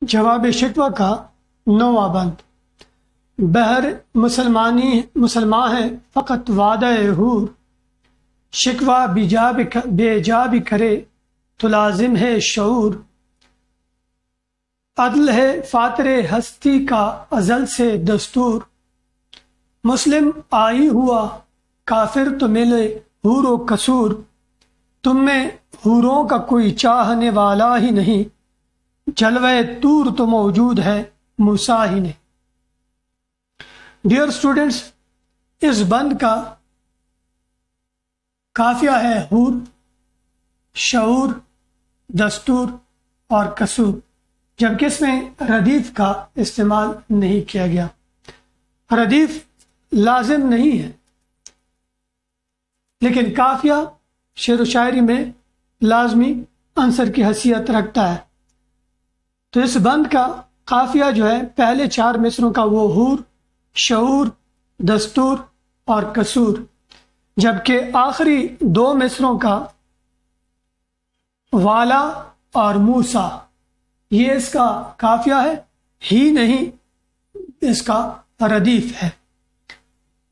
جواب شکوہ کا 9واں بند۔ بہر مسلمان ہے فقط وعدہ حور، شکوہ بے جا بھی کرے تو لازم ہے شعور۔ عدل ہے فاطر ہستی کا ازل سے دستور، مسلم آئی ہوا کافر تو ملے حور و قصور۔ تم میں حوروں کا کوئی چاہنے والا ہی نہیں، جلوہ طور تو موجود ہے موسیٰ ہی نہیں۔ ڈیئر اسٹوڈنٹس، اس بند کا قافیہ ہے حور، شعور، دستور اور قصور، جبکہ اس میں ردیف کا استعمال نہیں کیا گیا۔ ردیف لازم نہیں ہے، لیکن قافیہ شعر و شاعری میں لازمی عنصر کی حیثیت رکھتا ہے۔ تو اس بند کا قافیہ جو ہے پہلے 4 مصروں کا وہ حور، شعور، دستور اور قصور، جبکہ آخری 2 مصروں کا والا اور موسیٰ، یہ اس کا قافیہ ہے ہی نہیں، اس کا ردیف ہے۔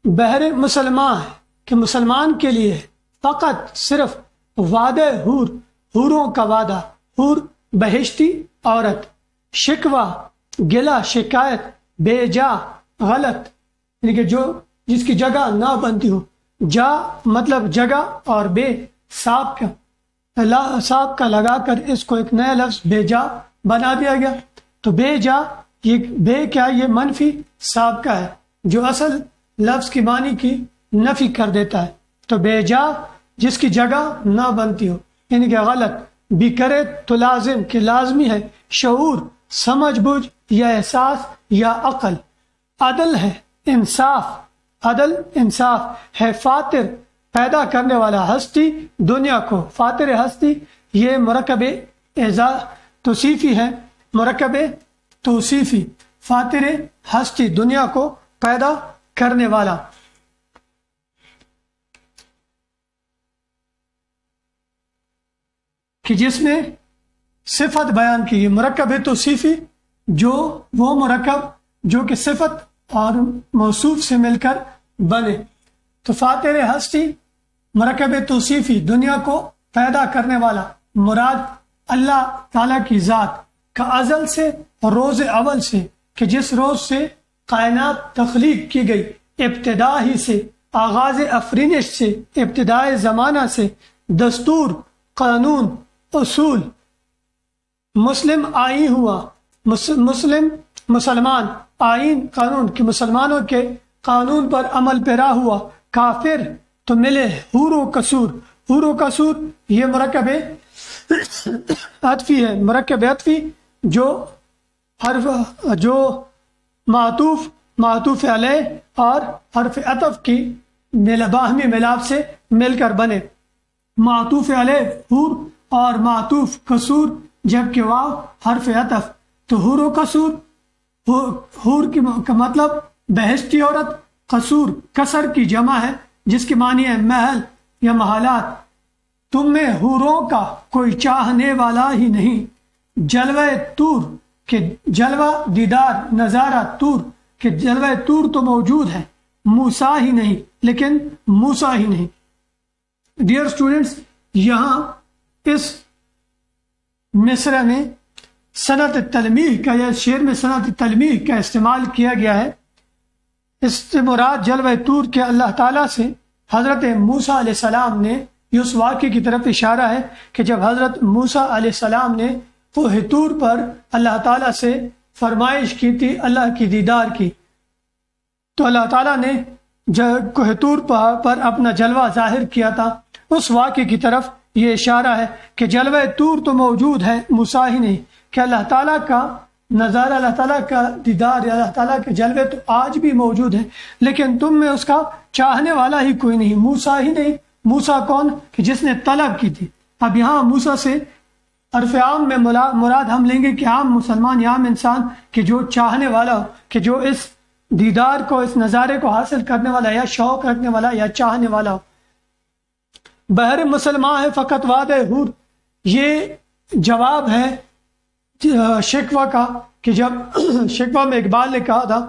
بہر مسلمان ہے کہ مسلمان کے لیے فقط صرف وعدہ حور، حوروں کا وعدہ، حور بہشتی عورت، شکوہ گلہ شکایت بے جا غلط، یعنی کہ جس کی جگہ نہ بنتی ہو، جا مطلب جگہ اور بے ساپ کا لگا کر اس کو ایک نیا لفظ بے جا بنا دیا گیا۔ تو بے جا، یہ بے کیا، یہ منفی ساپ کا ہے جو اصل لفظ کی معنی کی نفی کر دیتا ہے۔ تو بے جا جس کی جگہ نہ بنتی ہو، یعنی کہ غلط، بھی کرے تو لازم کہ لازمی ہے، شعور سمجھ بوجھ یا احساس یا عقل، عدل ہے انصاف، عدل انصاف ہے، فاطر پیدا کرنے والا ہستی دنیا کو، فاطر ہستی یہ مرکب توصیفی ہے، مرکب توصیفی، فاطر ہستی دنیا کو پیدا کرنے والا۔ کہ جس نے صفت بیان کی، یہ مرکب توصیفی جو وہ مرکب جو کہ صفت اور موصوف سے مل کر بنے۔ تو فاطر ہستی مرکب توصیفی دنیا کو پیدا کرنے والا، مراد اللہ تعالیٰ کی ذات کا ازل سے، روز اول سے، کہ جس روز سے کائنات تخلیق کی گئی، ابتدا ہی سے، آغاز افرینش سے، ابتدائے زمانہ سے، دستور، قانون، اصول، مسلم آئی ہوا، مسلمان آئین قانون کہ مسلمانوں کے قانون پر عمل پیرا ہوا، کافر تو ملے حور و قصور۔ حور و قصور یہ مرکب عطفی ہے، مرکب عطفی جو معطوف علیہ اور حرف عطف کی باہمی ملاپ سے مل کر بنے۔ معطوف علیہ حور اور معطوف قصور، جبکہ واو حرف عطف۔ تو حور و قصور، حور کا مطلب بہشتی عورت، قصور کسر کی جمع ہے جس کی معنی ہے محل یا محلات۔ تم میں حوروں کا کوئی چاہنے والا ہی نہیں، جلوہ طور کہ جلوہ دیدار نظارہ طور کہ جلوہ طور تو موجود ہے، موسیٰ ہی نہیں، لیکن موسیٰ ہی نہیں۔ ڈیئر اسٹوڈنٹس، یہاں اس مصرع میں صنعت تلمیح کا یا شعر میں صنعت تلمیح کا استعمال کیا گیا ہے۔ اس سے مراد جلوہ طور کے اللہ تعالیٰ سے حضرت موسیٰ علیہ السلام نے، یہ اس واقعے کی طرف اشارہ ہے کہ جب حضرت موسیٰ علیہ السلام نے کوہ طور پر اللہ تعالیٰ سے فرمائش کی تھی اللہ کی دیدار کی، تو اللہ تعالیٰ نے کوہ طور پر اپنا جلوہ ظاہر کیا تھا۔ اس واقعے کی طرف یہ اشارہ ہے کہ جلوہ طور تو موجود ہے، موسیٰ ہی نہیں، کہ اللہ تعالیٰ کا نظارہ، اللہ تعالیٰ کا دیدار یا اللہ تعالیٰ کے جلوے تو آج بھی موجود ہیں، لیکن تم میں اس کا چاہنے والا ہی کوئی نہیں، موسیٰ ہی نہیں۔ موسیٰ کون؟ کہ جس نے طلب کی تھی۔ اب یہاں موسیٰ سے عرف عام میں مراد ہم لیں گے کہ عام مسلمان یا عام انسان کہ جو چاہنے والا ہو، کہ جو اس دیدار کو، اس نظارے کو حاصل کرنے والا یا شوق رکھنے والا یا چاہنے والا ہو۔ بہر مسلمان ہے فقط وعدہ حور، یہ جواب ہے شکوہ کا کہ جب شکوہ میں اقبال نے کہا تھا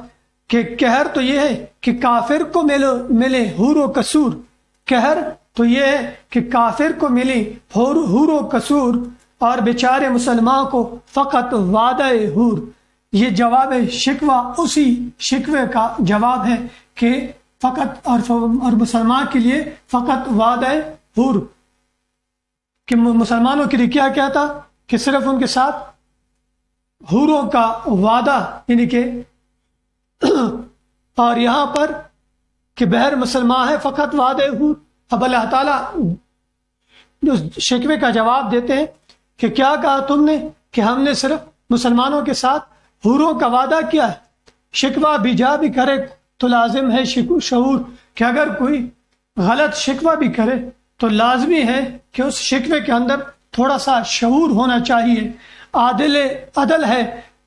کہ قہر تو یہ ہے کہ کافر کو ملے حور و قصور، قہر تو یہ ہے کہ کافر کو ملی حور و قصور اور بیچارے مسلمان کو فقط وعدہ حور۔ یہ جواب شکوہ اسی شکوے کا جواب ہے کہ فقط اور مسلمان کے لیے فقط وعدہ حور، کہ مسلمانوں کے لیے کیا کہتا کہ صرف ان کے ساتھ حوروں کا وعدہ، یعنی کہ اور یہاں پر کہ بہر مسلمان ہے فقط وعدہ حور۔ اب اللہ تعالیٰ شکوے کا جواب دیتے ہیں کہ کیا کہا تم نے کہ ہم نے صرف مسلمانوں کے ساتھ حوروں کا وعدہ کیا ہے۔ شکوہ بھی جا بھی کرے تو لازم ہے شعور، کہ اگر کوئی غلط شکوہ بھی کرے تو لازمی ہے کہ اس شکوے کے اندر تھوڑا سا شعور ہونا چاہیے۔ عدل ہے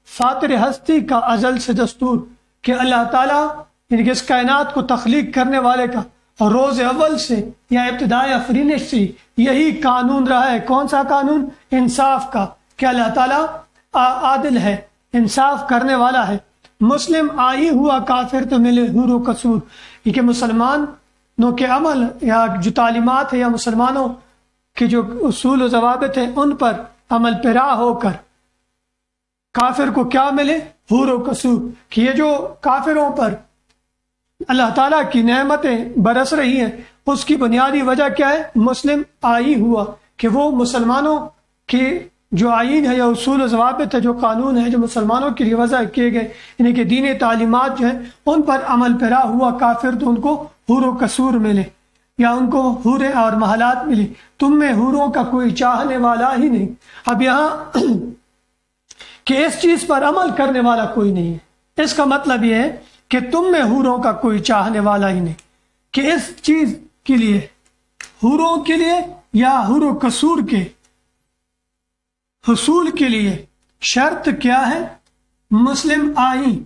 فاطر ہستی کا ازل سے دستور، کہ اللہ تعالیٰ یعنی کہ اس کائنات کو تخلیق کرنے والے کا اور روز اول سے یا ابتدائی افرینش سے یہی قانون رہا ہے۔ کون سا قانون؟ انصاف کا، کہ اللہ تعالیٰ عادل ہے، انصاف کرنے والا ہے۔ مسلم آئی ہوا کافر تو ملے حور و قصور، یہ کہ مسلمانوں کے عمل یا جو تعلیمات ہے یا مسلمانوں کے جو اصول و ضوابط ہیں ان پر عمل پیرا ہو کر کافر کو کیا ملے؟ حور و قصور، کہ یہ جو کافروں پر اللہ تعالیٰ کی نعمتیں برس رہی ہیں اس کی بنیادی وجہ کیا ہے؟ مسلم آئی ہوا، کہ وہ مسلمانوں کی جو آئین ہے یا اصول و ضوابط ہے، جو قانون ہے جو مسلمانوں کے لیے وضع کیے گئے، یعنی کہ دینی تعلیمات جو ہیں ان پر عمل پیرا ہوا کافر تو ان کو حور و قصور ملے یا ان کو حوریں اور محلات ملی۔ تم میں حوروں کا کوئی چاہنے والا ہی نہیں۔ اب یہاں کہ اس چیز پر عمل کرنے والا کوئی نہیں ہے، اس کا مطلب یہ ہے کہ تم میں حوروں کا کوئی چاہنے والا ہی نہیں، کہ اس چیز کے لیے حوروں کے لیے یا حور و قصور کے حصول کے لیے شرط کیا ہے؟ مسلم آئین،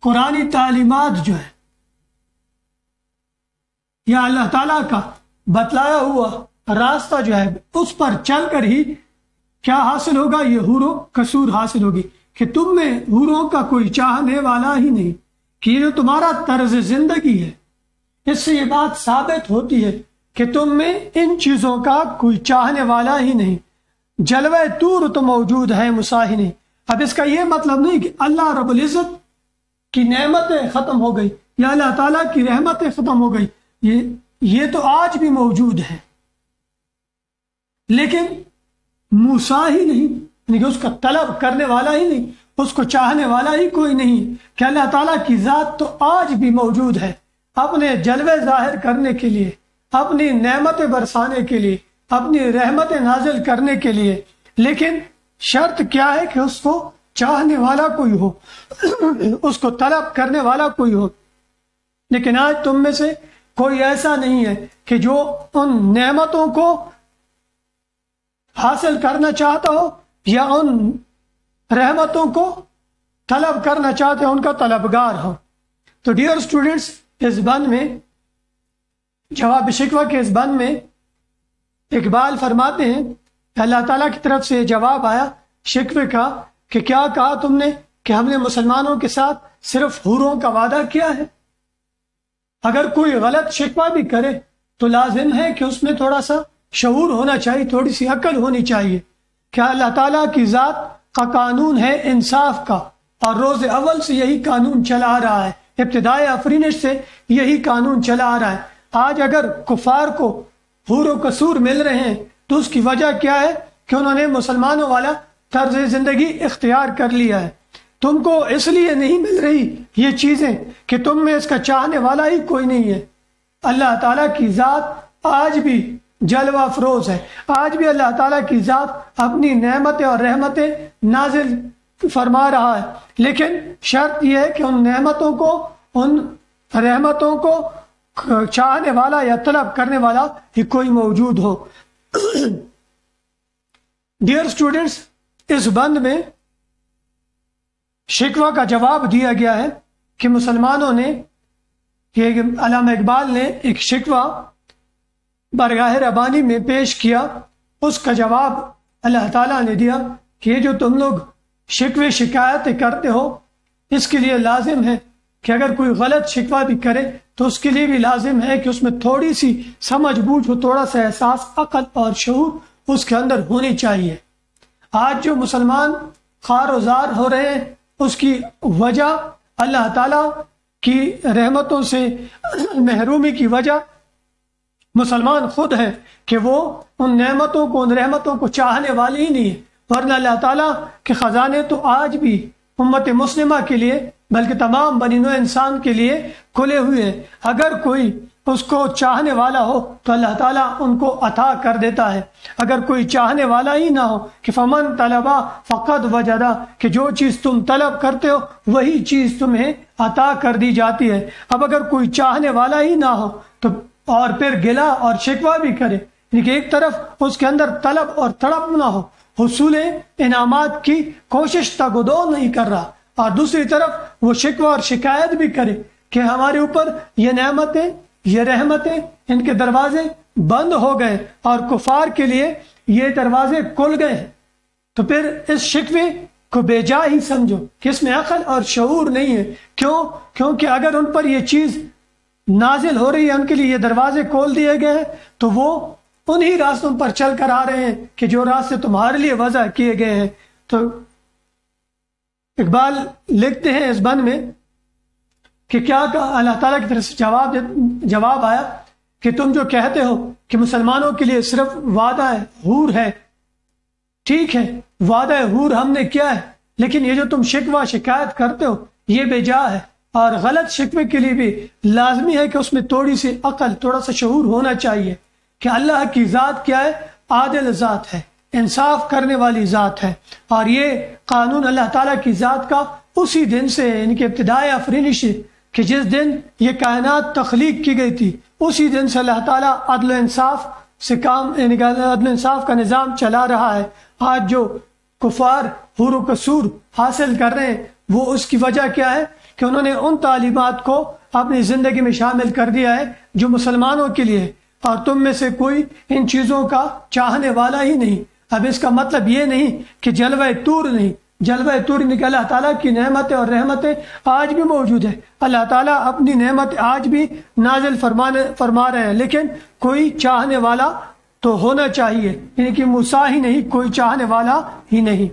قرآنی تعلیمات جو ہے یا اللہ تعالیٰ کا بتلایا ہوا راستہ جو ہے اس پر چل کر ہی کیا حاصل ہوگا؟ یہ حور و قصور حاصل ہوگی، کہ تم میں حوروں کا کوئی چاہنے والا ہی نہیں، کہ یہ جو تمہارا طرز زندگی ہے اس سے یہ بات ثابت ہوتی ہے کہ تم میں ان چیزوں کا کوئی چاہنے والا ہی نہیں۔ جلوہ طور تو موجود ہے مساہنے، اب اس کا یہ مطلب نہیں کہ اللہ رب العزت کی نعمتیں ختم ہو گئی یا اللہ تعالیٰ کی رحمتیں ختم ہو گئی، یہ تو آج بھی موجود ہے، لیکن موسیٰ ہی نہیں، یعنی کہ اس کا طلب کرنے والا ہی نہیں، اس کو چاہنے والا ہی کوئی نہیں، کہ اللہ تعالیٰ کی ذات تو آج بھی موجود ہے اپنے جلوے ظاہر کرنے کے لیے، اپنی نعمتیں برسانے کے لیے، اپنی رحمتیں نازل کرنے کے لیے، لیکن شرط کیا ہے کہ اس کو چاہنے والا کوئی ہو، اس کو طلب کرنے والا کوئی ہو۔ لیکن آج تم میں سے کوئی ایسا نہیں ہے کہ جو ان نعمتوں کو حاصل کرنا چاہتا ہو یا ان رحمتوں کو طلب کرنا چاہتے ہیں، ان کا طلبگار ہو۔ تو ڈیئر اسٹوڈنٹس، اس بند میں جواب شکوہ کے اس بند میں اقبال فرماتے ہیں کہ اللہ تعالیٰ کی طرف سے جواب آیا شکوے کا کہ کیا کہا تم نے کہ ہم نے مسلمانوں کے ساتھ صرف حوروں کا وعدہ کیا ہے۔ اگر کوئی غلط شکوہ بھی کرے تو لازم ہے کہ اس میں تھوڑا سا شعور ہونا چاہیے، تھوڑی سی عقل ہونی چاہیے، کہ اللہ تعالیٰ کی ذات کا قانون ہے انصاف کا، اور روز اول سے یہی قانون چلا آ رہا ہے، ابتدائی افرینش سے یہی قانون چلا آ رہا ہے۔ آج اگر کفار کو حور و قصور مل رہے ہیں تو اس کی وجہ کیا ہے؟ کہ انہوں نے مسلمانوں والا طرز زندگی اختیار کر لیا ہے۔ تم کو اس لیے نہیں مل رہی یہ چیزیں کہ تم میں اس کا چاہنے والا ہی کوئی نہیں ہے۔ اللہ تعالیٰ کی ذات آج بھی جلوہ افروز ہے، آج بھی اللہ تعالیٰ کی ذات اپنی نعمتیں اور رحمتیں نازل فرما رہا ہے، لیکن شرط یہ ہے کہ ان نعمتوں کو، ان رحمتوں کو چاہنے والا یا طلب کرنے والا ہی کوئی موجود ہو۔ ڈیئر اسٹوڈنٹس، اس بند میں شکوہ کا جواب دیا گیا ہے کہ مسلمانوں نے، یہ علامہ اقبال نے ایک شکوہ بارگاہ ربانی میں پیش کیا، اس کا جواب اللہ تعالیٰ نے دیا کہ یہ جو تم لوگ شکوے شکایتیں کرتے ہو، اس کے لیے لازم ہے کہ اگر کوئی غلط شکوہ بھی کرے تو اس کے لیے بھی لازم ہے کہ اس میں تھوڑی سی سمجھ بوجھ ہو، تھوڑا سا احساس، عقل اور شعور اس کے اندر ہونی چاہیے۔ آج جو مسلمان خوار و زار ہو رہے ہیں، اس کی وجہ اللہ تعالیٰ کی رحمتوں سے محرومی کی وجہ مسلمان خود ہے کہ وہ ان نعمتوں کو، ان رحمتوں کو چاہنے والی ہی نہیں ہے، ورنہ اللہ تعالیٰ کے خزانے تو آج بھی امت مسلمہ کے لیے بلکہ تمام بنی نوع انسان کے لیے کھلے ہوئے ہیں۔ اگر کوئی اس کو چاہنے والا ہو تو اللہ تعالیٰ ان کو عطا کر دیتا ہے، اگر کوئی چاہنے والا ہی نہ ہو کہ فمن طلبا فقد وجدا، کہ جو چیز تم طلب کرتے ہو وہی چیز تمہیں عطا کر دی جاتی ہے۔ اب اگر کوئی چاہنے والا ہی نہ ہو تو اور پھر گلا اور شکوہ بھی کرے، یعنی کہ ایک طرف اس کے اندر طلب اور تڑپ نہ ہو، حصول انعامات کی کوشش تگودو نہیں کر رہا، اور دوسری طرف وہ شکوہ اور شکایت بھی کرے کہ ہمارے اوپر یہ نعمتیں، یہ رحمتیں، ان کے دروازے بند ہو گئے اور کفار کے لیے یہ دروازے کھل گئے ہیں، تو پھر اس شکوے کو بے جا ہی سمجھو کہ اس میں عقل اور شعور نہیں ہے۔ کیوں؟ کیونکہ اگر ان پر یہ چیز نازل ہو رہی ہے، ان کے لیے یہ دروازے کھول دیے گئے ہیں، تو وہ انہی راستوں پر چل کر آ رہے ہیں کہ جو راستے تمہارے لیے وضع کیے گئے ہیں۔ تو اقبال لکھتے ہیں اس بند میں کہ کیا اللہ تعالیٰ کی طرف سے جواب آیا کہ تم جو کہتے ہو کہ مسلمانوں کے لیے صرف وعدہ حور ہے، ٹھیک ہے، وعدہ حور ہم نے کیا ہے، لیکن یہ جو تم شکوہ شکایت کرتے ہو یہ بے جا ہے، اور غلط شکوے کے لیے بھی لازمی ہے کہ اس میں تھوڑی سی عقل، تھوڑا سا شعور ہونا چاہیے کہ اللہ کی ذات کیا ہے، عادل ذات ہے، انصاف کرنے والی ذات ہے، اور یہ قانون اللہ تعالیٰ کی ذات کا اسی دن سے، یعنی کہ ابتدائے آفرینش سے، کہ جس دن یہ کائنات تخلیق کی گئی تھی، اسی دن سے اللہ تعالیٰ عدل و انصاف سے کام، یعنی کہ عدل و انصاف کا نظام چلا رہا ہے۔ آج جو کفار حور و قصور حاصل کر رہے ہیں وہ اس کی وجہ کیا ہے کہ انہوں نے ان تعلیمات کو اپنی زندگی میں شامل کر دیا ہے جو مسلمانوں کے لیے ہے، اور تم میں سے کوئی ان چیزوں کا چاہنے والا ہی نہیں۔ اب اس کا مطلب یہ نہیں کہ جلوہ طور نہیں، جلوہ طور کہ اللہ تعالیٰ کی نعمتیں اور رحمتیں آج بھی موجود ہیں، اللہ تعالیٰ اپنی نعمت آج بھی نازل فرما رہے ہیں، لیکن کوئی چاہنے والا تو ہونا چاہیے، یعنی کہ موسیٰ ہی نہیں، کوئی چاہنے والا ہی نہیں۔